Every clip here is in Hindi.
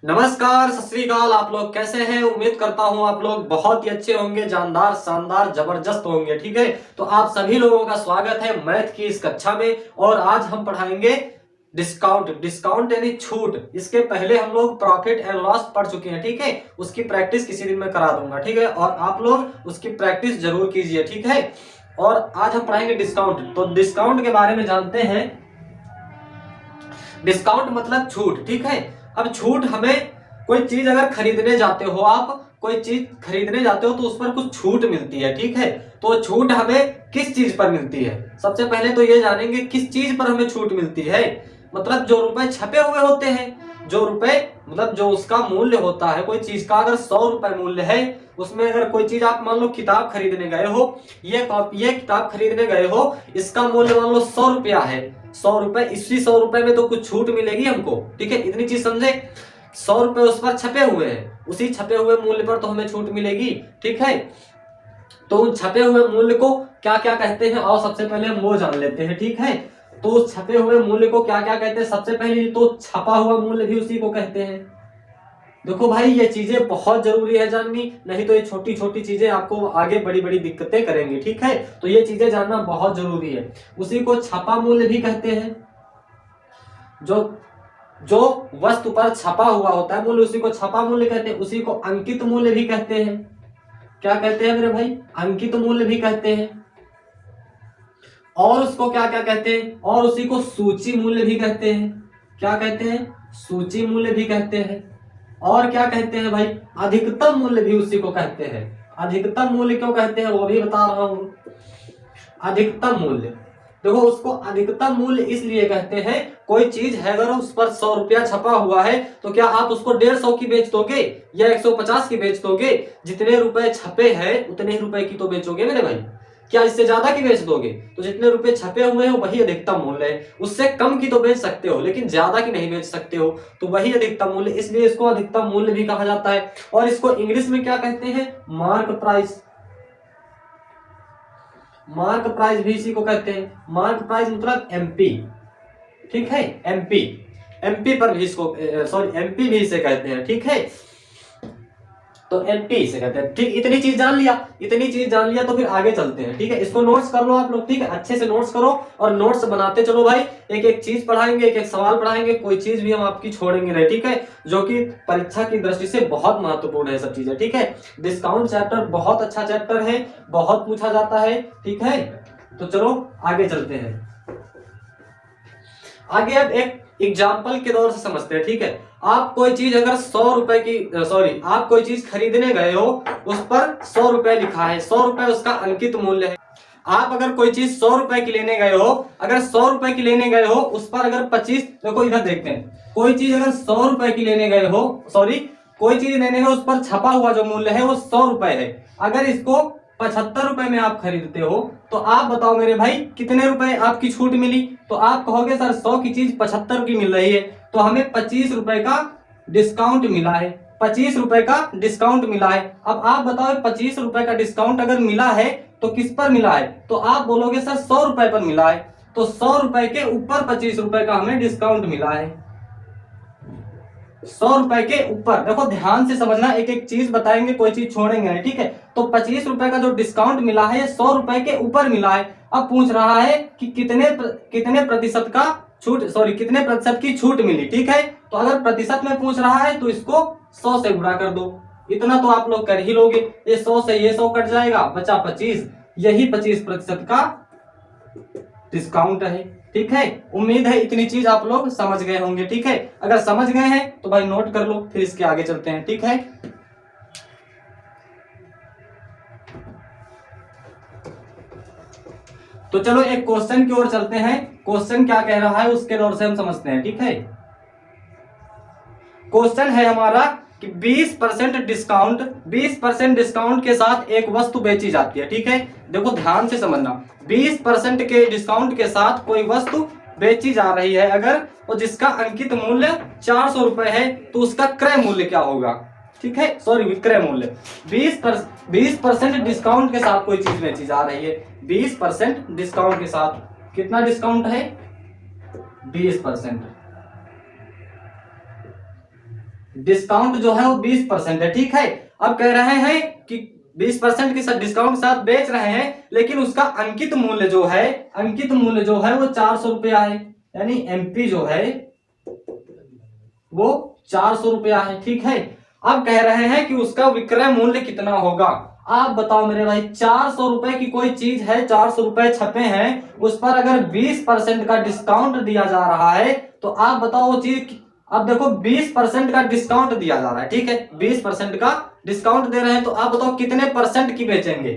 नमस्कार, सत श्री अकाल। आप लोग कैसे हैं? उम्मीद करता हूं आप लोग बहुत ही अच्छे होंगे, जानदार, शानदार, जबरदस्त होंगे। ठीक है, तो आप सभी लोगों का स्वागत है मैथ की इस कक्षा में। और आज हम पढ़ाएंगे डिस्काउंट। डिस्काउंट यानी छूट। इसके पहले हम लोग प्रॉफिट एंड लॉस पढ़ चुके हैं। ठीक है, उसकी प्रैक्टिस किसी दिन मैं करा दूंगा। ठीक है, और आप लोग उसकी प्रैक्टिस जरूर कीजिए। ठीक है, और आज हम पढ़ाएंगे डिस्काउंट। तो डिस्काउंट के बारे में जानते हैं। डिस्काउंट मतलब छूट। ठीक है, अब छूट हमें कोई चीज अगर खरीदने जाते हो, आप कोई चीज खरीदने जाते हो तो उस पर कुछ छूट मिलती है। ठीक है, तो छूट हमें किस चीज पर मिलती है? सबसे पहले तो ये जानेंगे किस चीज पर हमें छूट मिलती है। मतलब जो रुपए छपे हुए होते हैं, जो रुपए मतलब जो उसका मूल्य होता है, कोई चीज का अगर 100 रुपए मूल्य है, उसमें अगर कोई चीज आप मान लो किताब खरीदने गए हो, ये किताब खरीदने गए हो, इसका मूल्य मान लो 100 रुपया है। 100 रुपए, इसी 100 रुपए में तो कुछ छूट मिलेगी हमको। ठीक है, इतनी चीज समझे। 100 रुपए उस पर छपे हुए हैं, उसी छपे हुए मूल्य पर तो हमें छूट मिलेगी। ठीक है, तो उन छपे हुए मूल्य को क्या क्या कहते हैं, और सबसे पहले हम वो जान लेते हैं। ठीक है, तो उस छपे हुए मूल्य को क्या क्या कहते हैं? सबसे पहले तो छपा हुआ मूल्य भी उसी को कहते हैं। देखो भाई, ये चीजें बहुत जरूरी है जाननी, नहीं तो ये छोटी छोटी चीजें आपको आगे बड़ी बड़ी दिक्कतें करेंगी। ठीक है, तो ये चीजें जानना बहुत जरूरी है। उसी को छपा मूल्य भी कहते हैं। जो जो वस्तु पर छपा हुआ होता है मूल्य, उसी को छपा मूल्य कहते हैं। उसी को अंकित मूल्य भी कहते हैं। क्या कहते हैं मेरे भाई? अंकित मूल्य भी कहते हैं। और उसको क्या क्या कहते हैं? और उसी को सूची मूल्य भी कहते हैं। क्या कहते हैं? सूची मूल्य भी कहते हैं। और क्या कहते हैं भाई? अधिकतम मूल्य भी उसी को कहते हैं। अधिकतम मूल्य क्यों कहते हैं वो भी बता रहा हूं। अधिकतम मूल्य, देखो उसको अधिकतम मूल्य इसलिए कहते हैं, कोई चीज है अगर उस पर 100 रुपया छपा हुआ है, तो क्या आप उसको 150 की बेच दोगे या 150 की बेच दोगे? जितने रुपए छपे हैं उतने ही रुपए की तो बेचोगे मेरे भाई। क्या इससे ज्यादा की बेच दोगे? तो जितने रुपए छपे हुए हैं वही अधिकतम मूल्य है। उससे कम की तो बेच सकते हो, लेकिन ज्यादा की नहीं बेच सकते हो, तो वही अधिकतम मूल्य, इसलिए इसको अधिकतम मूल्य भी कहा जाता है। और इसको इंग्लिश में क्या कहते हैं? Mark price. मार्क प्राइस भी इसी को कहते हैं। मार्क प्राइस मतलब एमपी। ठीक है, एमपी। एमपी पर भी इसको एमपी भी इसे कहते हैं। ठीक है, तो एमपी से कहते हैं। ठीक, इतनी चीज जान लिया, इतनी चीज जान लिया तो फिर आगे चलते हैं। ठीक है, इसको नोट्स कर लो आप लोग। ठीक है, अच्छे से नोट्स करो और नोट्स बनाते चलो भाई। एक एक चीज पढ़ाएंगे, एक एक सवाल पढ़ाएंगे, कोई चीज भी हम आपकी छोड़ेंगे नहीं। ठीक है, जो कि परीक्षा की दृष्टि से बहुत महत्वपूर्ण है सब चीजें। ठीक है, डिस्काउंट चैप्टर बहुत अच्छा चैप्टर है, बहुत पूछा जाता है। ठीक है, तो चलो आगे चलते हैं। आगे अब एक एग्जाम्पल के तौर से समझते हैं। ठीक है, आप कोई चीज अगर 100 रुपए की आप कोई चीज खरीदने गए हो, उस पर 100 रुपए लिखा है, 100 रुपए उसका अंकित मूल्य है। आप अगर कोई चीज 100 रुपए की लेने गए हो, अगर 100 रुपए की लेने गए हो, उस पर अगर 25, देखो इधर देखते हैं, कोई चीज अगर 100 रुपए की लेने गए हो, कोई चीज लेने गए, उस पर छपा हुआ जो मूल्य है वो 100 रुपए है। अगर इसको 75 रुपए में आप खरीदते हो, तो आप बताओ मेरे भाई कितने रुपए आपकी छूट मिली? तो आप कहोगे सर 100 की चीज 75 की मिल रही है, तो हमें 25 रुपए का डिस्काउंट मिला है। 25 रुपए का डिस्काउंट मिला है। अब आप बताओ 25 रुपए का डिस्काउंट अगर मिला है तो किस पर मिला है? तो आप बोलोगे सर 100 रुपए पर मिला है। तो 100 रुपए के ऊपर 25 रुपए का हमें डिस्काउंट मिला है। 100 रुपए के ऊपर, देखो ध्यान से समझना, एक एक चीज बताएंगे, कोई चीज छोड़ेंगे नहीं। ठीक है, तो 25 रुपए का जो डिस्काउंट मिला है, 100 रुपए के ऊपर मिला है। अब पूछ रहा है कि कितने प्रतिशत का छूट, कितने प्रतिशत की छूट मिली। ठीक है, तो अगर प्रतिशत में पूछ रहा है तो इसको 100 से गुणा कर दो। इतना तो आप लोग कर ही लोगे। ये 100 से ये 100 कट जाएगा, बचा 25, यही 25% का डिस्काउंट है। ठीक है, उम्मीद है इतनी चीज आप लोग समझ गए होंगे। ठीक है, अगर समझ गए हैं तो भाई नोट कर लो, फिर इसके आगे चलते हैं। ठीक है, तो चलो एक क्वेश्चन की ओर चलते हैं। क्वेश्चन क्या कह रहा है उसके दौर से हम समझते हैं। ठीक है, क्वेश्चन है हमारा कि 20% डिस्काउंट, 20% डिस्काउंट के साथ एक वस्तु बेची जाती है। ठीक है, देखो ध्यान से समझना, 20% के डिस्काउंट के साथ कोई वस्तु बेची जा रही है अगर, और जिसका अंकित मूल्य 400 रुपए है, तो उसका क्रय मूल्य क्या होगा? ठीक है, विक्रय मूल्य। 20% डिस्काउंट के साथ कोई चीज बेची जा रही है, 20% डिस्काउंट के साथ। कितना डिस्काउंट है? 20%। डिस्काउंट जो है वो 20% है, ठीक है। अब कह रहे हैं कि 20% के साथ डिस्काउंट के साथ बेच रहे हैं, लेकिन उसका अंकित मूल्य जो है वो 400 रुपया है, यानी एमपी जो है वो 400 रुपया है, ठीक है। अब कह रहे हैं कि उसका विक्रय मूल्य कितना होगा। आप बताओ मेरे भाई, 400 रुपए की कोई चीज है, 400 रुपए छपे हैं, उस पर अगर 20% का डिस्काउंट दिया जा रहा है, तो आप बताओ वो चीज। अब देखो 20% का डिस्काउंट दिया जा रहा है, ठीक है, 20% का डिस्काउंट दे रहे हैं, तो आप बताओ कितने परसेंट की बेचेंगे।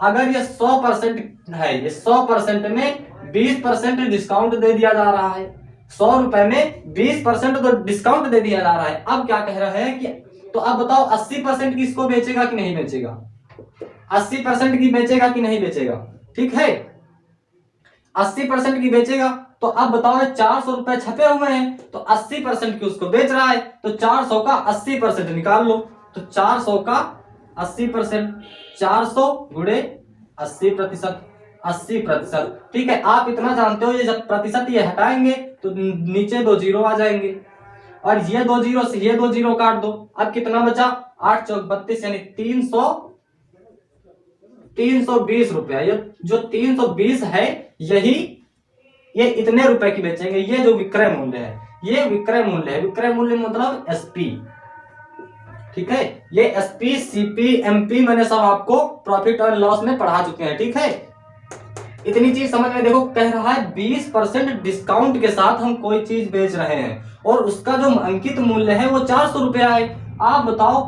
अगर ये 100% है, ये 100% में 20% डिस्काउंट दे दिया जा रहा है, 100 रुपए में 20% तो डिस्काउंट दे दिया जा रहा है। अब क्या कह रहे हैं कि तो आप बताओ 80% की इसको बेचेगा कि नहीं बेचेगा, 80% की बेचेगा कि नहीं बेचेगा, ठीक है, 80% की बेचेगा। तो अब बताओ 400 रुपए छपे हुए हैं, तो 80% की उसको बेच रहा है, तो 400 का 80% निकाल लो। तो 400 का 80%, 400 गुणे 80%, 80%, ठीक है। आप इतना जानते हो, ये जब प्रतिशत ये हटाएंगे तो नीचे 2 जीरो आ जाएंगे, और ये 2 जीरो से ये 2 जीरो काट दो। अब कितना बचा, 8 चौक 32, यानी 320 रुपया। ये जो 320 है, ये इतने रुपए की बेचेंगे। ये जो विक्रय मूल्य है, ये विक्रय मूल्य है। विक्रय मूल्य मतलब एसपी, ठीक है। ये एसपी, सीपी, एमपी मैंने सब आपको प्रॉफिट और लॉस में पढ़ा चुके हैं, ठीक है। इतनी चीज समझ में। देखो कह रहा है 20% डिस्काउंट के साथ हम कोई चीज बेच रहे हैं, और उसका जो अंकित मूल्य है वो 400 रुपया है। आप बताओ,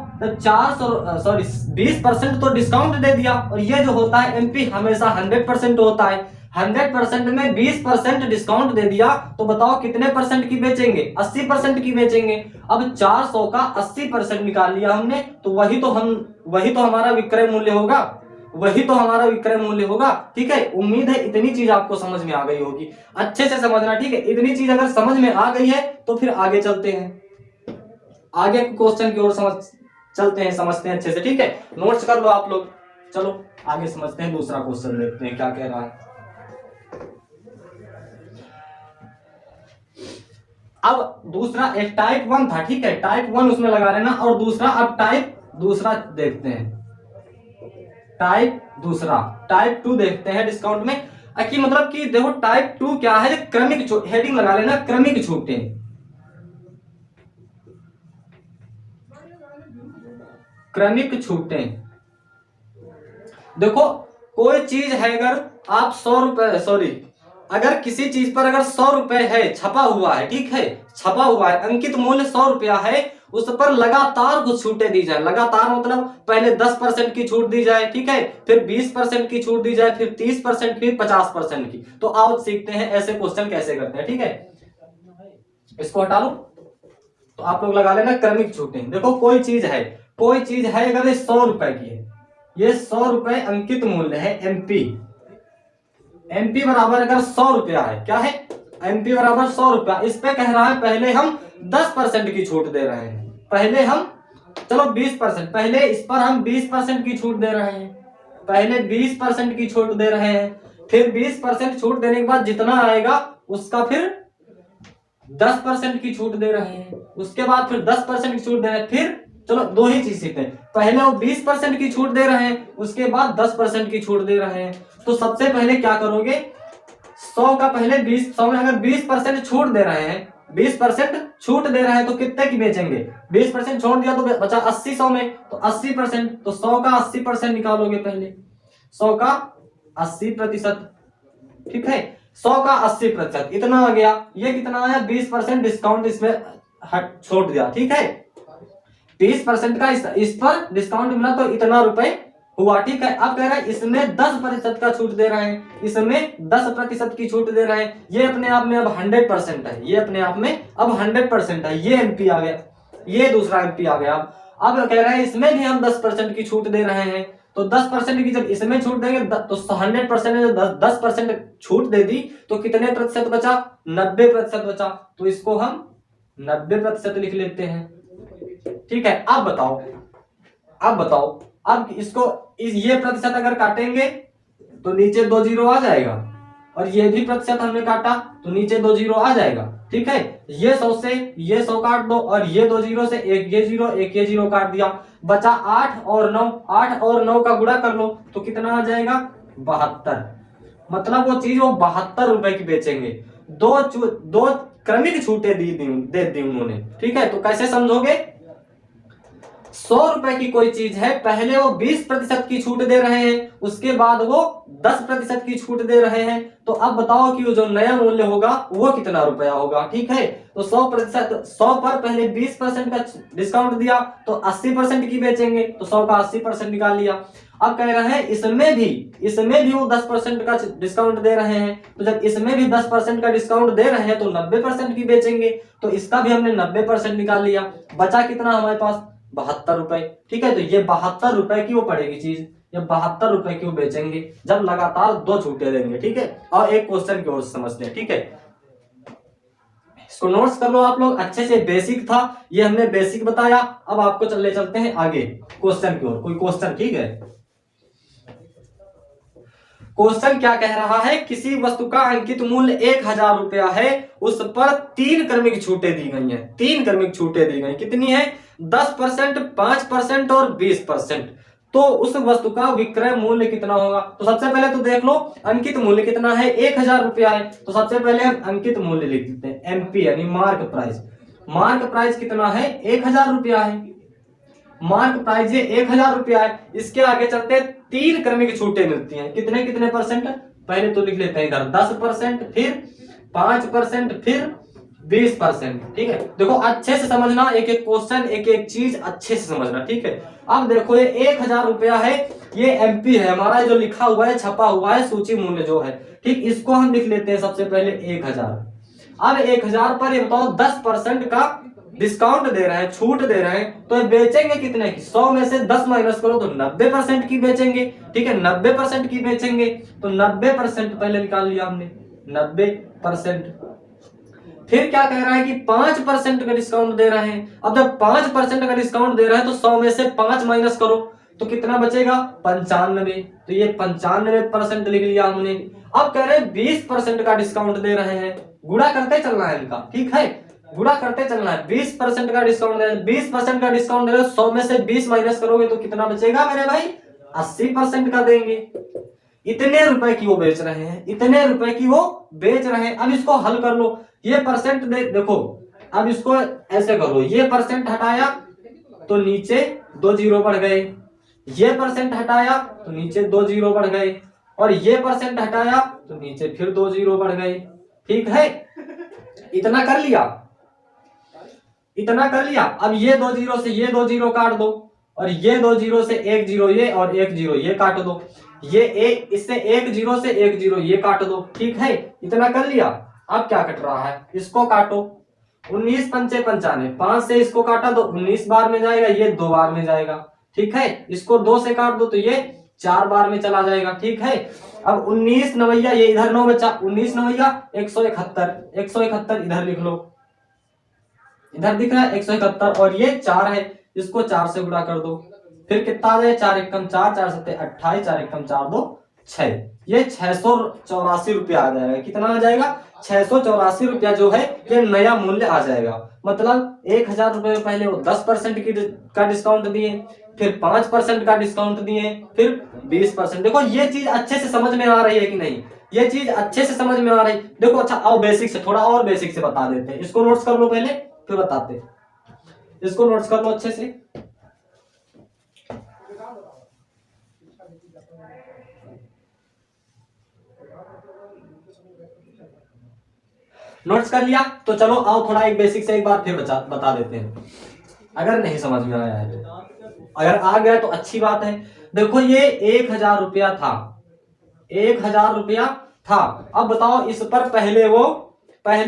20% तो डिस्काउंट दे दिया, और ये जो होता है एमपी हमेशा 100% होता है। 100% में 20% डिस्काउंट दे दिया, तो बताओ कितने परसेंट की बेचेंगे, 80% की बेचेंगे। अब 400 का 80% निकाल लिया हमने, तो वही तो हमारा विक्रय मूल्य होगा, ठीक है। उम्मीद है इतनी चीज आपको समझ में आ गई होगी, अच्छे से समझना, ठीक है। इतनी चीज अगर समझ में आ गई है तो फिर आगे चलते हैं, आगे क्वेश्चन की ओर चलते हैं, समझते हैं अच्छे से, ठीक है। नोट्स कर लो आप लोग, चलो आगे समझते हैं। दूसरा क्वेश्चन देखते हैं क्या कह रहा है। अब दूसरा एक टाइप 1 था, ठीक है, टाइप 1 उसमें लगा लेना, और दूसरा अब दूसरा देखते हैं, टाइप 2 देखते हैं डिस्काउंट में। कि मतलब कि देखो टाइप 2 क्या है, क्रमिक, हेडिंग लगा लेना, क्रमिक छूटें। क्रमिक छूटें, देखो कोई चीज है, अगर आप 100 रुपए, अगर किसी चीज पर अगर 100 रुपए है, छपा हुआ है, ठीक है, छपा हुआ है, अंकित मूल्य 100 रुपया है, उस पर लगातार कुछ छूटें दी जाए। लगातार मतलब पहले 10% की छूट दी जाए, ठीक है, फिर 20% की छूट दी जाए, फिर 30%, फिर 50% की। तो आओ सीखते हैं ऐसे क्वेश्चन कैसे करते हैं, ठीक है। इसको हटा लो, तो आप लोग लगा लेना क्रमिक छूटें। देखो कोई चीज है अगर ये 100 रुपए की है, ये 100 रुपए अंकित मूल्य है एमपी। एमपी बराबर अगर 100 रुपया है, क्या है, एमपी बराबर 100 रुपया। इस पे कह रहा है पहले हम 10% की छूट दे रहे हैं, पहले हम, चलो 20%, पहले इस पर हम 20% की छूट दे रहे हैं, पहले 20% की छूट दे रहे हैं, फिर 20% छूट देने के बाद जितना आएगा उसका फिर 10% की छूट दे रहे हैं, उसके बाद फिर 10% की छूट दे रहे हैं, फिर चलो दो ही चीज सीखते हैं। पहले वो 20% की छूट दे रहे हैं, उसके बाद 10% की छूट दे रहे हैं। तो सबसे पहले क्या करोगे, 100 का पहले 100 में अगर 20% छूट दे रहे हैं, 20% छूट दे रहे हैं, तो कितने की बेचेंगे, 20% छोड़ दिया तो बचा 80, 100 में तो 80%, तो 100 का 80% निकालोगे पहले, 100 का 80%, ठीक है, 100 का 80%, इतना आ गया। ये कितना आया, 20% डिस्काउंट इसमें छोड़ दिया, ठीक है, 20% का इस पर डिस्काउंट मिला तो इतना रुपए हुआ, ठीक है। अब कह रहा है इसमें 10% का छूट दे रहे हैं, इसमें 10% की छूट दे रहे हैं। ये अपने आप में अब 100% है, ये अपने आप में अब 100% है। ये एमपी आ गया, ये दूसरा एमपी आ गया। अब कह रहा है इसमें भी हम 10% की छूट दे रहे हैं, तो 10% की जब इसमें छूट देंगे तो 100% में 10% छूट दे दी, तो कितने प्रतिशत बचा, 90% बचा। तो इसको हम 90% लिख लेते हैं, ठीक है। अब बताओ, अब इसको ये प्रतिशत अगर काटेंगे तो नीचे 2 जीरो आ जाएगा, और ये भी प्रतिशत हमने काटा तो नीचे 2 जीरो आ जाएगा। ठीक है, ये 100 से ये 100 काट दो और ये 2 जीरो से एक ये जीरो काट दिया, बचा 8 और 9। 8 और 9 का गुणा कर लो तो कितना आ जाएगा 72। मतलब वो चीज वो 72 रुपए की बेचेंगे। दो क्रमिक छूटें दे दी उन्होंने। ठीक है, तो कैसे समझोगे? 100 रुपए की कोई चीज है, पहले वो 20% की छूट दे रहे हैं, उसके बाद वो 10% की छूट दे रहे हैं। तो अब बताओ कि वो जो नया मूल्य होगा वो कितना रुपया होगा। ठीक है, तो 100% 100 पर पहले 20% का डिस्काउंट दिया तो 80% की बेचेंगे, तो 100 का 80% निकाल लिया। अब कह रहे हैं इसमें भी वो 10% का डिस्काउंट दे रहे हैं, तो जब इसमें भी 10% का डिस्काउंट दे रहे हैं तो 90% की बेचेंगे, तो इसका भी हमने 90% निकाल लिया। बचा कितना हमारे पास 72 रुपए। ठीक है, तो ये 72 रुपए की वो पड़ेगी चीज, ये 72 रुपए की वो बेचेंगे जब लगातार 2 छूटे देंगे। ठीक है, और एक क्वेश्चन की ओर समझते हैं। ठीक है, इसको नोट्स कर लो आप लोग अच्छे से। बेसिक था ये, हमने बेसिक बताया। अब आपको चलते हैं आगे क्वेश्चन की ओर। कोई क्वेश्चन? ठीक है, क्वेश्चन क्या कह रहा है? किसी वस्तु का अंकित मूल्य 1000 रुपया है, उस पर 3 क्रमिक छूटें दी गई हैं। 3 क्रमिक छूटें दी गई, कितनी है? 10%, 5% और 20%। तो उस वस्तु का विक्रय मूल्य कितना होगा? तो सबसे पहले तो देख लो अंकित मूल्य कितना है, 1000 रुपया है। तो सबसे पहले हम अंकित मूल्य लिख देते हैं, एमपी यानी मार्क प्राइस। मार्क प्राइस कितना है? 1000 रुपया है। मार्क प्राइस ये 1000 रुपया है। इसके आगे चलते हैं, 3 क्रमिक छूटें मिलती हैं, कितने कितने परसेंट? पहले तो लिख लेते हैं इधर 10%, फिर 5%, फिर 20%। ठीक है, देखो अच्छे से समझना, एक एक क्वेश्चन एक एक चीज अच्छे से समझना। ठीक है, अब देखो ये 1000 रुपया है, ये एमपी है हमारा, जो लिखा हुआ है छपा हुआ है सूची मूल्य जो है। ठीक, इसको हम लिख लेते हैं सबसे पहले 1000। अब 1000 पर ये बताओ 10% का डिस्काउंट दे रहे हैं, छूट दे रहे हैं, तो ये बेचेंगे कितने की? 100 में से 10 माइनस करो तो 90% की बेचेंगे। ठीक है, 90% की बेचेंगे, तो 90% पहले निकाल लिया हमने, 90%। फिर क्या कह रहा है कि 5% का डिस्काउंट दे रहे हैं। अब जब 5% का डिस्काउंट दे रहे हैं तो 100 में से 5 माइनस करो तो कितना बचेगा? 95। तो ये 95% लिख लिया हमने। अब कह रहे हैं 20% का डिस्काउंट दे रहे हैं, गुणा करते चलना है इनका। ठीक है, गुणा करते चलना है। 20% का डिस्काउंट दे रहे हैं, 20% का डिस्काउंट दे रहे हैं, 100 में से 20 माइनस करोगे तो कितना बचेगा मेरे भाई? 80% का देंगे। इतने रुपए की वो बेच रहे हैं, इतने रुपए की वो बेच रहे हैं। अब इसको हल कर लो, ये परसेंट देखो, अब इसको ऐसे करो, ये परसेंट हटाया तो नीचे 2 जीरो बढ़ गए, ये परसेंट हटाया तो नीचे 2 जीरो बढ़ गए, और ये परसेंट हटाया तो नीचे फिर 2 जीरो बढ़ गए। ठीक है, इतना कर लिया, इतना कर लिया। अब ये 2 जीरो से ये 2 जीरो काट दो, और ये 2 जीरो से 1 जीरो ये, और 1 जीरो ये काट दो, ये एक इससे 1 जीरो से 1 जीरो ये काट दो। ठीक है, इतना कर लिया। अब क्या कट रहा है, इसको काटो। 19 पंचे 95, 5 से इसको काटा तो 19 बार में जाएगा, ये 2 बार में जाएगा। ठीक है, इसको 2 से काट दो तो ये 4 बार में चला जाएगा। ठीक है, अब 19 नवैया, ये इधर 9 बचा, 19 नवैया 171, 171 इधर लिख लो, इधर दिख रहा है 171, और ये 4 है, इसको 4 से गुणा कर दो, फिर कितना आ जाए? 4 एकम 4, 4 सत्ते 28, 4 एकम 4 2 6, ये 684 रुपया आ जाएगा। कितना आ जाएगा? 684 रुपया जो है ये नया मूल्य आ जाएगा। मतलब 1000 रुपए में पहले वो 10% का डिस्काउंट दिए, फिर 5% का डिस्काउंट दिए, फिर 20%। देखो ये चीज अच्छे से समझ में आ रही है कि नहीं? ये चीज अच्छे से समझ में आ रही? देखो अच्छा, आओ बेसिक से थोड़ा और बेसिक से बता देते हैं। इसको नोट्स कर लो पहले, फिर बताते हैं। इसको नोट्स कर लो अच्छे से। नोट्स कर लिया तो चलो आओ थोड़ा एक बेसिक से एक बार फिर बता देते हैं, अगर नहीं समझ में आया है तो। अगर आ गया तो अच्छी बात है। देखो ये 1000 रुपया था, 1000 रुपया था। अब बताओ इस पर पहले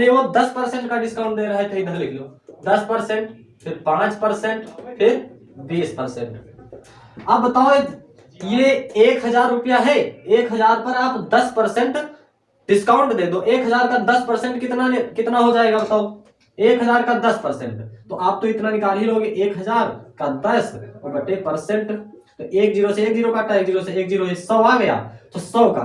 वो 10% का डिस्काउंट दे रहे थे, इधर लिख लो 10%, फिर 5%, फिर 20%। अब बताओ ये 1000 रुपया है, 1000 पर आप 10% डिस्काउंट दे दो। 1000 का 10% कितना हो जाएगा बताओ? 1000 का 10%, तो आप तो इतना निकाल ही लोगे। 1000 का 10 और बटे परसेंट, तो 1 जीरो से 1 जीरो काटा, 1 जीरो से 1 जीरो, 100 आ गया। तो 100 का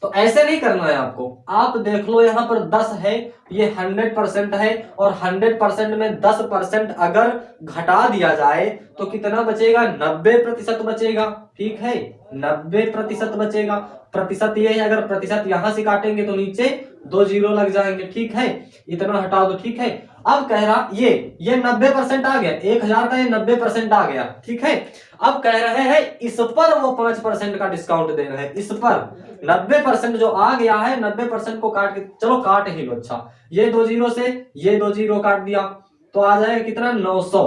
तो ऐसे नहीं करना है आपको। आप देख लो यहाँ पर 10 है, ये 100% है, और 100% में 10% अगर घटा दिया जाए तो कितना बचेगा? 90% बचेगा। ठीक है, 90% बचेगा। प्रतिशत ये है, अगर प्रतिशत यहां से काटेंगे तो नीचे 2 जीरो लग जाएंगे। ठीक है, इतना हटा दो। ठीक है, अब कह रहा ये 90% आ गया, 1000 का ये 90% आ गया। ठीक है, अब कह रहे हैं इस पर वो 5% का डिस्काउंट दे रहे हैं। इस पर 90% जो आ गया है, 90% को काट के, चलो काट ही लो। अच्छा, ये 2 जीरो से ये 2 जीरो काट दिया तो आ जाएगा कितना? 900।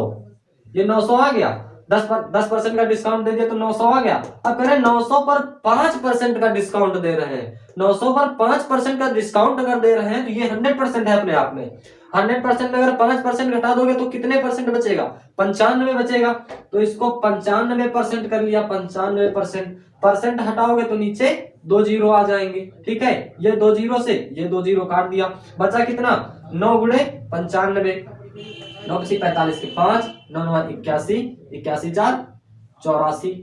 ये 900 आ गया। 10% का डिस्काउंट दे दिया तो 900 आ गया। अब कह रहे हैं 900 पर 5% का डिस्काउंट दे रहे हैं। 900 पर 5% का डिस्काउंट अगर दे रहे हैं तो ये 100% है अपने आप में। 100% में अगर 5% घटा दोगे तो कितने परसेंट बचेगा? 95 बचेगा। तो इसको 95% कर लिया। 95% परसेंट हटाओगे तो नीचे 2 जीरो आ जाएंगे। ठीक है, ये 2 जीरो से ये 2 जीरो काट दिया, बचा कितना? 9 गुणे 95, 9 पची 45 के 5, 9 9 81, 81 4 84,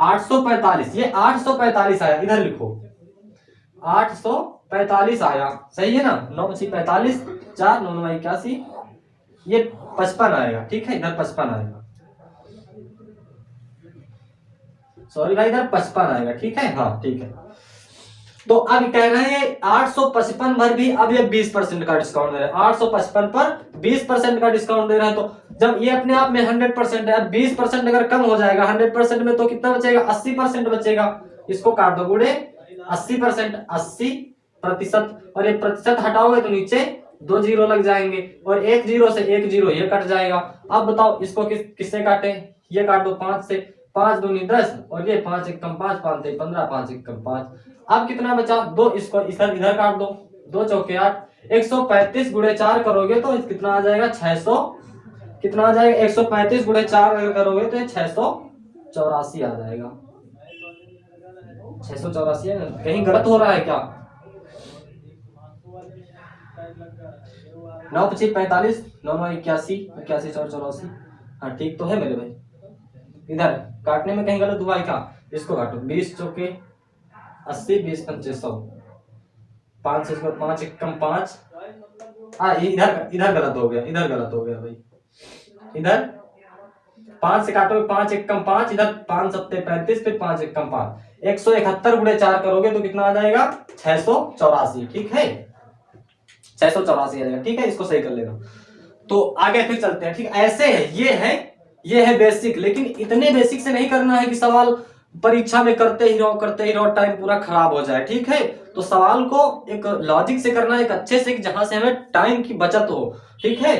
845। ये 845 आया, इधर लिखो 845 आया। सही है ना? 9 पची 45, 4 9 9 81, ये 55 आएगा। ठीक है, इधर 55 आएगा। सॉरी भाई, इधर 55 आएगा। ठीक है, हाँ ठीक है। तो अब कह रहे हैं 855 पर भी अब ये 20% का डिस्काउंट दे रहा है। 855 पर 20% का डिस्काउंट दे रहा है। तो जब ये अपने आप में 100% है, 20% अगर कम हो जाएगा 100% में तो कितना बचेगा? 80% बचेगा। इसको काट दो गुणे 80%, 80%, और ये प्रतिशत हटाओगे तो नीचे 2 जीरो लग जाएंगे, और 1 जीरो से 1 जीरो ये कट जाएगा। अब बताओ इसको किससे काटे? ये काट दो 5 से, 5 दूनी 10, और ये 5 एक कम 5, 5 एक 15, 5 एक कम 5। अब कितना बचा? 2, इसको इधर काट दो, 2 चौके 8, 135 गुणे 4 करोगे तो कितना आ जाएगा? 600। कितना आ जाएगा? 135 गुणे 4 अगर करोगे तो 684 आ जाएगा। 684 है, कहीं गलत हो रहा है क्या? 9 पची 45, 9 9 81, 81 4 84। हाँ ठीक तो है मेरे भाई। इधर काटने में कहीं गलत हुआ है क्या? इसको काटो, 20 चौके 80, 20 पंचे 100, 5 से 5 एक कम 5। हाँ इधर गलत हो गया, इधर गलत हो गया भाई। इधर 5 से काटोगे 5 एक कम 5, इधर 5 सत्ते 35, फिर 5 एक कम 5, 171 गुणे 4 करोगे तो कितना आ जाएगा? 684। ठीक है, 684 आ जाएगा। ठीक है, इसको सही कर लेना। तो आगे फिर चलते हैं। ठीक, ऐसे है, ये है बेसिक। लेकिन इतने बेसिक से नहीं करना है कि सवाल परीक्षा में करते ही रहो, टाइम पूरा खराब हो जाए। ठीक है, तो सवाल को एक लॉजिक से करना है, एक अच्छे से, जहां से हमें टाइम की बचत हो। ठीक है,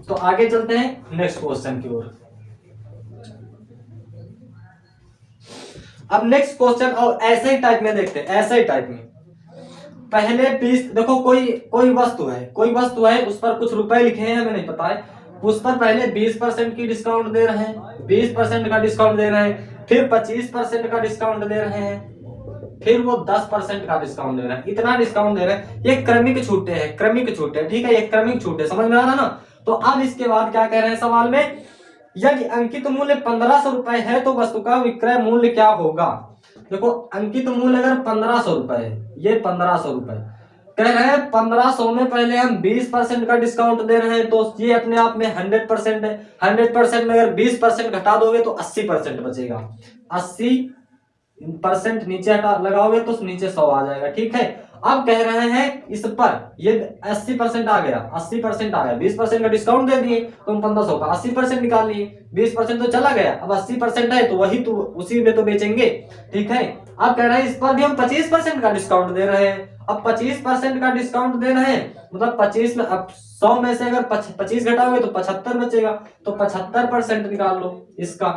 तो आगे चलते हैं नेक्स्ट क्वेश्चन की ओर। अब नेक्स्ट क्वेश्चन और ऐसे ही टाइप में देखते हैं, ऐसे ही टाइप में। पहले 20, देखो कोई वस्तु है, उस पर कुछ रुपए लिखे हैं, हमें नहीं पता है, उस पर पहले 20% की डिस्काउंट दे रहे हैं, 20% का डिस्काउंट दे रहे हैं, फिर 25% का डिस्काउंट दे रहे हैं, फिर वो 10% का डिस्काउंट दे रहे हैं। इतना डिस्काउंट दे रहे हैं। ये क्रमिक छूटे हैं। ठीक है, ये क्रमिक छूटे, समझ में आ रहा ना? तो अब इसके बाद क्या कह रहे हैं सवाल में? यदि अंकित मूल्य 1500 रुपए है तो वस्तु का विक्रय मूल्य क्या होगा? देखो, अंकित मूल्य अगर 1500 रुपए है, ये 1500 रुपए कह रहे हैं, 1500 में पहले हम 20% का डिस्काउंट दे रहे हैं, तो ये अपने आप में 100% है। 100% में अगर 20% घटा दोगे तो 80% बचेगा। 80% नीचे हटा लगाओगे तो नीचे 100 आ जाएगा। ठीक है, अब कह रहे हैं इस पर ये 80% आ गया, 80% आ गया, 20% का डिस्काउंट दे दिए तो हम 1500 का 80% निकाल लिए, 20% तो चला गया, अब 80% है तो वही तो उसी में तो बेचेंगे। ठीक है, अब कह रहे हैं इस पर भी हम 25% का डिस्काउंट दे रहे हैं। अब 25% का डिस्काउंट दे रहे हैं, मतलब 25 में, अब 100 में से अगर 25 घटाओगे तो 75 बचेगा, तो 75% निकाल लो इसका।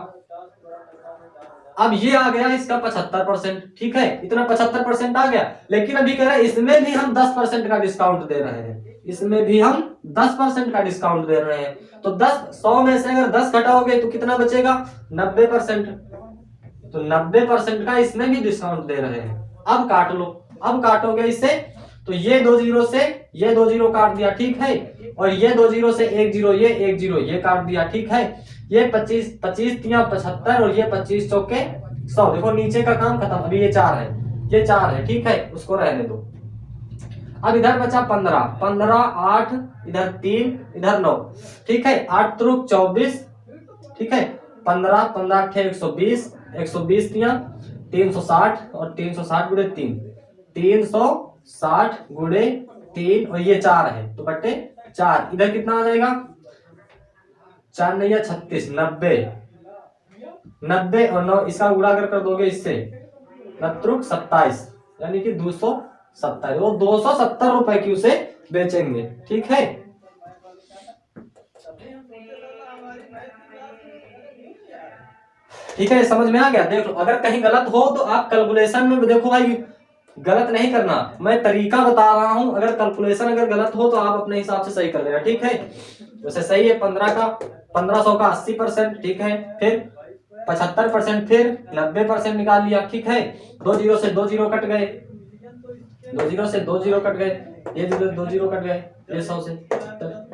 अब ये आ गया इसका 75%। ठीक है, इतना 75% आ गया। लेकिन अभी कह रहे हैं इसमें भी हम 10% का डिस्काउंट दे रहे हैं, इसमें भी हम 10% का डिस्काउंट दे रहे हैं। तो 100 में से अगर 10 घटाओगे तो कितना बचेगा? 90%। तो 90% का इसमें भी डिस्काउंट दे रहे हैं। अब काट लो, अब काटोगे इसे तो ये 2 जीरो से ये 2 जीरो काट दिया। ठीक है, और ये 2 जीरो से 1 जीरो, ये 1 जीरो ये काट दिया। ठीक है, ये 25 तिया 75 और ये 25 चौके 100। देखो नीचे का काम खत्म, अभी ये 4 है, ये 4 है, ठीक है, उसको रहने दो। अब इधर बचा 15, 15 8, इधर 3, इधर 9, ठीक है, 8 त्रुक 24, ठीक है, 15 15 8 120, 120 दिया 360 और 360 गुणे 3, 360 गुणे 3 और ये 4 है तो बट्टे 4, इधर कितना आ जाएगा 4 नहीं है 36, 90, 90 और 9 इसका गुणा कर दोगे इससे 9 27, यानी कि 270, वो 270 रुपए की उसे बेचेंगे, ठीक है। ठीक है, समझ में आ गया। देख लो, अगर कहीं गलत हो तो आप कैलकुलेशन में देखो भाई, गलत नहीं करना, मैं तरीका बता रहा हूं, अगर कैलकुलेशन अगर गलत हो तो आप अपने हिसाब से सही कर लेना, ठीक है। जैसे सही है 1500 का 80%, ठीक है, फिर 75%, फिर 90% निकाल लिया, ठीक है। 2 जीरो से 2 जीरो कट गए, 2 जीरो से 2 जीरो कट गए, ये 2 जीरो कट गए, ये 100 से 75।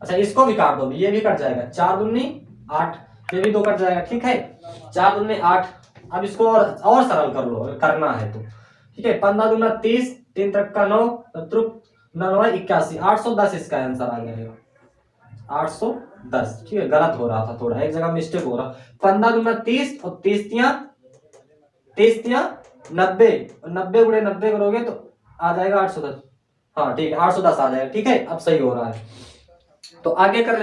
अच्छा इसको भी काट दो, ये भी कट जाएगा, 4 दूनी 8, ये भी 2 कट जाएगा, ठीक है, 4 दूनी 8। अब इसको और सरल कर लो अगर करना है तो, ठीक है, 15 दूना 30, 3 तक का 9, 9 81, 810 इसका आंसर आ जाएगा, 810, ठीक है। गलत हो रहा था थोड़ा, एक जगह मिस्टेक हो रहा। 15 दूना 30 और 30 तिया 90, 90 गुणे 90 करोगे तो आ जाएगा 810, हाँ ठीक है 810 आ जाएगा, ठीक है, अब सही हो रहा है। तो आगे कर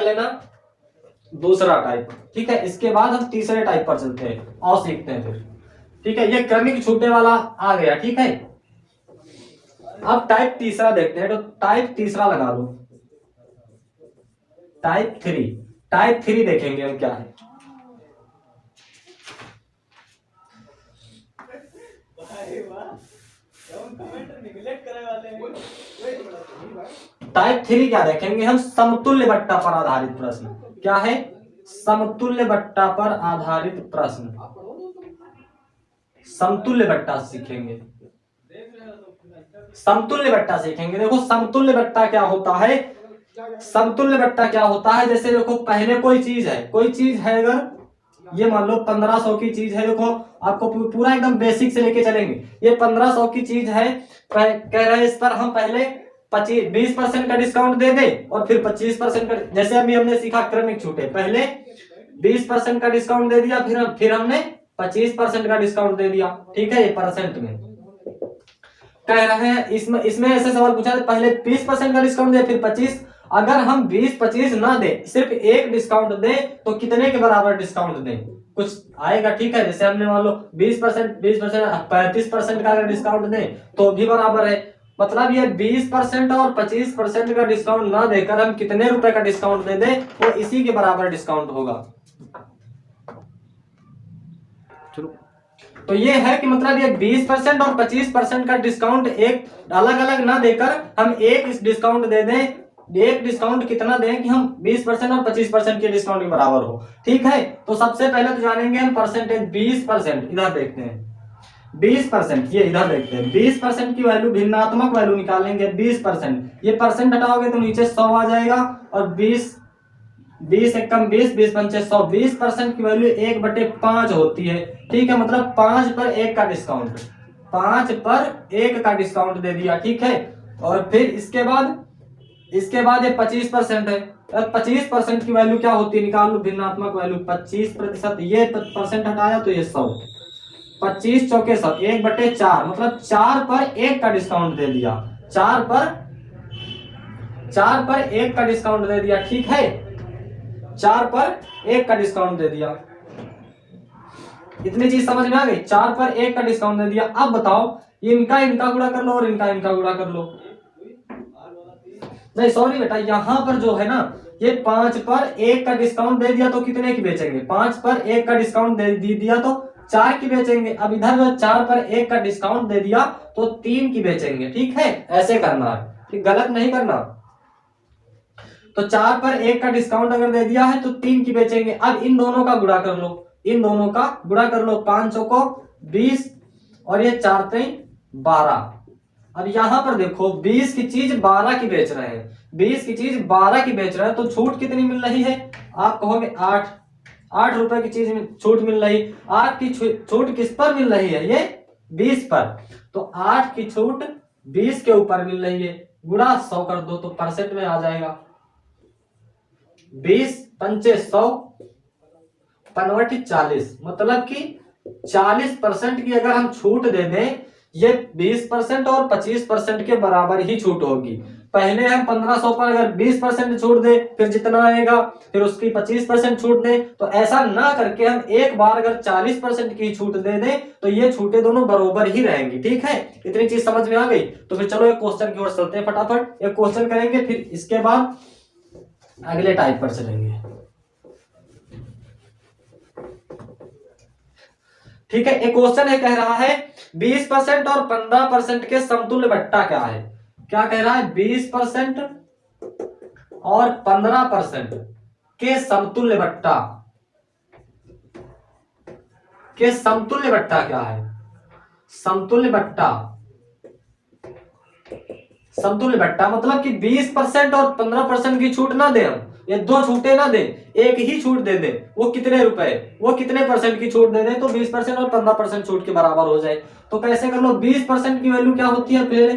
लेना दूसरा टाइप, ठीक है। इसके बाद हम तीसरे टाइप पर चलते हैं और सीखते हैं फिर, ठीक है। ये क्रमिक छूटने वाला आ गया, ठीक है। अब टाइप तीसरा देखते हैं, तो टाइप तीसरा लगा लो, टाइप 3 देखेंगे हम क्या है। टाइप 3 क्या देखेंगे हम, समतुल्य बट्टा पर आधारित प्रश्न। क्या है, समतुल्य बट्टा पर आधारित प्रश्न, समतुल्य बट्टा सीखेंगे, समतुल्य बट्टा सीखेंगे। देखो समतुल्य बट्टा क्या होता है, समतुल्य बट्टा क्या होता है, जैसे देखो पहले कोई चीज है, अगर ये मान लो 1500 की चीज है, देखो आपको पूरा एकदम बेसिक से लेके चलेंगे। ये 1500 की चीज है, कह रहे हैं इस पर हम पहले 20% का डिस्काउंट दे दे और फिर 25% का, जैसे अभी हमने सीखा क्रमिक छूटे, पहले 20% का डिस्काउंट दे दिया, फिर हमने 25% का डिस्काउंट दे दिया, ठीक है। ये परसेंट में कह रहे हैं, इसमें ऐसे सवाल पूछा था, पहले 20% का डिस्काउंट दे फिर 25, अगर हम 20-25 ना दे, सिर्फ एक डिस्काउंट दे तो कितने के बराबर डिस्काउंट दें, कुछ आएगा, ठीक है। जैसे हमने मान लो 20% 35% का अगर डिस्काउंट दें तो भी बराबर है, मतलब ये 20% और 25% का डिस्काउंट ना देकर हम कितने रुपए का डिस्काउंट दे दें वो इसी के बराबर डिस्काउंट होगा। चलो, तो ये है कि मतलब ये 20% और 25% का डिस्काउंट एक अलग अलग ना देकर हम एक इस डिस्काउंट दे दें, एक डिस्काउंट कितना दें कि हम 20% और 25% के डिस्काउंट के बराबर हो, ठीक है। तो सबसे पहले तो जानेंगे हम परसेंटेज, 20%, इधर देखते हैं 20%, ये इधर देखते हैं 20% की वैल्यू, भिन्नात्मक वैल्यू निकालेंगे 20%, ये परसेंट हटाओगे तो नीचे 100 आ जाएगा, और 20 एकम 20 पंचे 100, 20% की वैल्यू 1/5 होती है, ठीक है। मतलब 5 पर 1 का डिस्काउंट, 5 पर 1 का डिस्काउंट दे दिया, ठीक है। और फिर इसके बाद ये 25% है, 25% की वैल्यू क्या होती है, निकाल लो भिन्नात्मक वैल्यू 25%, ये परसेंट हटाया तो ये 100, 25 चौके 100, 1/4, मतलब 4 पर 1 का डिस्काउंट दे दिया, 4 पर 1 का डिस्काउंट दे दिया, ठीक है। 4 पर 1 का डिस्काउंट दे दिया, इतनी चीज समझ में आ गई, 4 पर 1 का डिस्काउंट दे दिया। अब बताओ इनका गुणा कर लो और इनका गुणा कर लो, नहीं सॉरी बेटा, यहां पर जो है ना, ये 5 पर 1 का डिस्काउंट दे दिया तो कितने की बेचेंगे, 5 पर 1 का डिस्काउंट दे दिया तो 4 की बेचेंगे। अब इधर जो 4 पर 1 का डिस्काउंट दे दिया तो 3 की बेचेंगे, ठीक है। ऐसे करना है, ठीक, गलत नहीं करना। तो 4 पर 1 का डिस्काउंट अगर दे दिया है तो 3 की बेचेंगे। अब इन दोनों का गुणा कर लो, 5 को 20 और ये 4 12। अब यहां पर देखो 20 की चीज 12 की बेच रहे हैं, 20 की चीज 12 की बेच रहे हैं, तो छूट कितनी मिल रही है, आप कहोगे 8 रुपए की चीज में छूट मिल रही, 8 की छूट किस पर मिल रही है, ये 20 पर। तो 8 की छूट 20 के ऊपर मिल रही है, गुणा 100 कर दो तो परसेंट में आ जाएगा। 20 पंचे 100 पंवटी 40, मतलब कि 40% की अगर हम छूट दे दें, ये 20% और 25% के बराबर ही छूट होगी। पहले हम 1500 पर अगर 20% छूट दे, फिर जितना आएगा, फिर उसकी 25% छूट दे, तो ऐसा ना करके हम एक बार अगर 40% की छूट दे दें तो ये छूटें दोनों बराबर ही रहेंगी। ठीक है, इतनी चीज समझ में आ गई। तो फिर चलो एक क्वेश्चन की ओर चलते हैं, फटाफट एक क्वेश्चन करेंगे, फिर इसके बाद अगले टाइप पर चलेंगे। ठीक है, एक क्वेश्चन है, कह रहा है 20% और 15% के समतुल्य बट्टा क्या है। क्या कह रहा है, 20% और 15% के समतुल्य बट्टा, के समतुल्य बट्टा क्या है। समतुल्य बट्टा, समतुल्य बट्टा मतलब कि 20% और 15% की छूट ना दे, हम ये दो छूटे ना दे, एक ही छूट दे दे, वो कितने रुपए, वो कितने परसेंट की छूट दे दे, तो 20% और 15% छूट के बराबर हो जाए। तो कैसे कर लो, 20% की वैल्यू क्या होती है, पहले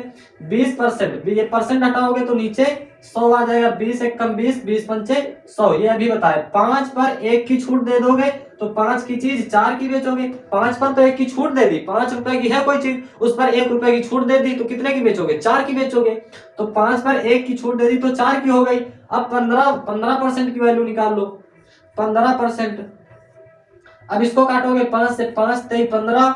20%, ये परसेंट हटाओगे तो नीचे 100 आ जाएगा, 20 एक कम 20, 20 पंचे 100, ये अभी बताए। 5 पर 1 की छूट दे दोगे तो 5 की चीज 4 की बेचोगे, 5 पर तो 1 की छूट दे दी, 5 रुपए की है कोई चीज, उस पर 1 रुपए की छूट दे दी तो कितने की बेचोगे, 4 की बेचोगे। तो 5 पर 1 की छूट दे दी तो 4 की हो गई। अब 15% की वैल्यू निकाल लो, 15%। अब इसको काटोगे 5 से, 5 तेई 15,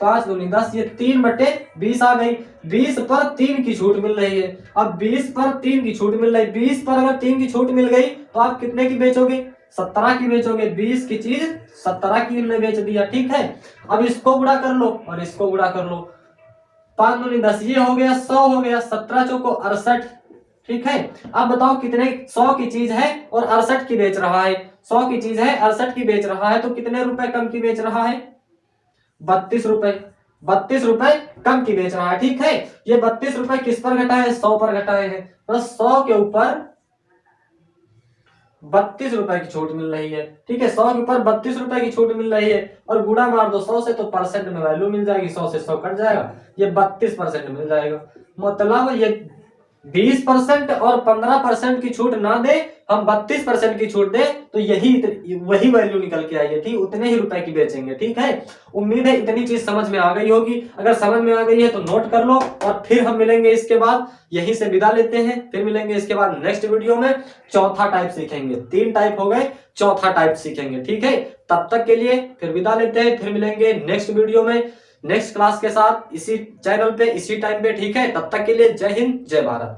5 दूनी 10, ये 3/20 आ गई। 20 पर 3 की छूट मिल रही है। अब 20 पर 3 की छूट मिल रही, 20 पर अगर 3 की छूट मिल गई तो आप कितने की बेचोगे, 17 की बेचोगे। 20 की चीज 17 की हमने बेच दिया। ठीक है, अब इसको गुणा कर लो और इसको गुणा कर लो, 5 दूनी 10, ये हो गया 100 हो गया, 17 चौको 68। ठीक है, अब बताओ कितने, 100 की चीज है और 68 की बेच रहा है, 100 की चीज है 68 की बेच रहा है, तो कितने रुपए कम की बेच रहा है, 32 रुपए, 32 रुपए कम की बेच रहा है। ठीक है, ये 32 रुपए किस पर घटाए, 100 पर घटाए हैं, तो 100 के ऊपर 32 रुपए की छूट मिल रही है। ठीक है, 100 के ऊपर 32 रुपए की छूट मिल रही है और गुणा मार दो 100 से तो परसेंट में वैल्यू मिल जाएगी, 100 से 100 कट जाएगा, ये 32% मिल जाएगा। मतलब ये 20% और 15% की छूट ना दे, हम 32% की छूट दे, तो यही वही वैल्यू निकल के आई है। ठीक, उतने ही रुपए की बेचेंगे। ठीक है, उम्मीद है इतनी चीज समझ में आ गई होगी। अगर समझ में आ गई है तो नोट कर लो, और फिर हम मिलेंगे इसके बाद, यहीं से विदा लेते हैं, फिर मिलेंगे इसके बाद नेक्स्ट वीडियो में, चौथा टाइप सीखेंगे। 3 टाइप हो गए, चौथा टाइप सीखेंगे। ठीक है, तब तक के लिए फिर विदा लेते हैं, फिर मिलेंगे नेक्स्ट वीडियो में, नेक्स्ट क्लास के साथ, इसी चैनल पे, इसी टाइम पे। ठीक है, तब तक के लिए जय हिंद, जय भारत।